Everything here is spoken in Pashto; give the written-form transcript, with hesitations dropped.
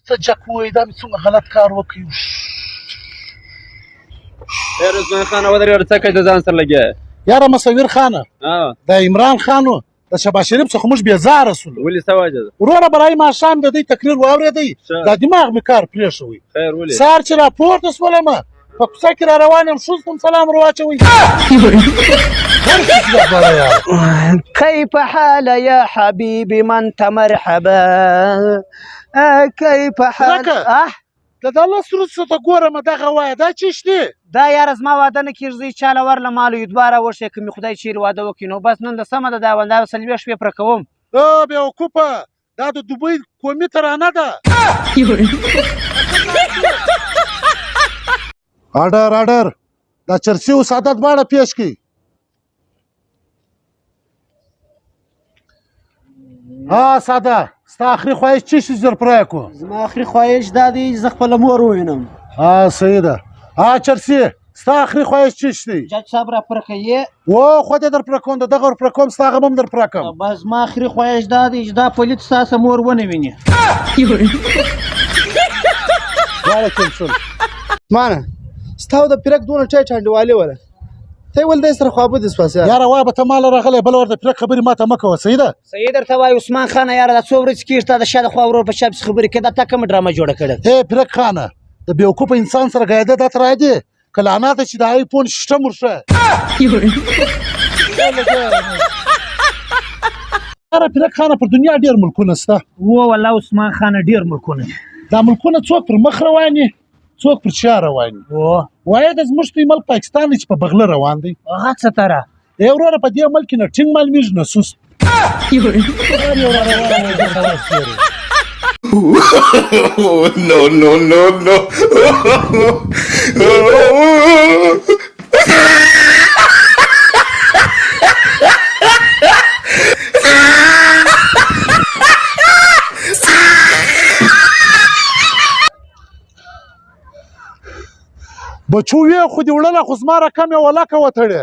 ته جک ووایي دا مې څومره غلط کار وکړي. عثمان خان ودرېږه څه کوې د ځان سره لګیا یې؟ یاره مصور خانه د عمران خان و د شهباز شریف څخه موږ بېزاره سولو. ولې څه وجه ده؟ وروره برای ماښام د دوی تقریر واورېدی دا دماغ مې کار پرېښوی. خیر ولې؟ سهار چې راپورته شولم په کوڅه کې را روان یم ښځو ته سلام ور واچوئ. كيف حال يا حبيبي ما انت مرحبا كيف حال د دا لس روسو ته ګورم دغه وایه دا چیش دی؟ دا یاره زما واده نه کېږي چاله ورله مالو یو دواره وښیه که مې خدای چیرې واده وکړي نو بس نن د سمه ده دا ونده 40 شپې پوره کوم. بېوقوفه دا د دوبۍ قومي ترانه ده. آرډر دا چرسي او ساده دواړه پیش کړي. ساده ستا آخري خواهش چی شي زر پوره کړو؟ زما آخري خواهش دا دی زه خپله مور ووینم. صحیح ده. چرسي ستا آخري خواهش چی شي؟ جج صاحب را پوره کوي؟ خود یې در پوره کوم د دغه ور پوره کوم ستا هغه به هم در پوره کوم. بس زما آخري خواهش دا دی چې دا پلیت ستاسو مور ونه ویني. دواړه کېم شول. مانه ستا د پیرک دونه ټیټ انډیوالي وله ته یې ول دی سره خوابدې سوه یاره وایه به ته ماله راغلی بله ور د پیرک خبرې ما ته مه کوه. صحیح ده؟ صحیح درته وایي عثمان خانه یاره دا څو ورځې کېږي تا د شا د خوا ورور په شا پسې خبرې کوې دا تا کومه ډرامه جوړه کړې؟ پیرک خانه د بېوقوفه انسان سره ګایده دا ته رایدې که لعناته چې د آیفون سیسټم ورشه. یاره پیرک خانه پر دنیا ډېر ملکونه شته. والله عثمان خانه ډېر ملکونه دا ملکونه څوک پر مخ روان دي څوک پر شا روان دي. وایه د زموږ دوی ملک پاکستان دی چې په بغله روان دی. هغه څه تره وروره په دې ملک کې نه ټینګ معلومېږي نه سست. No. بچو یې خو دې وړله خو زما رقم یې ولکه وتړې.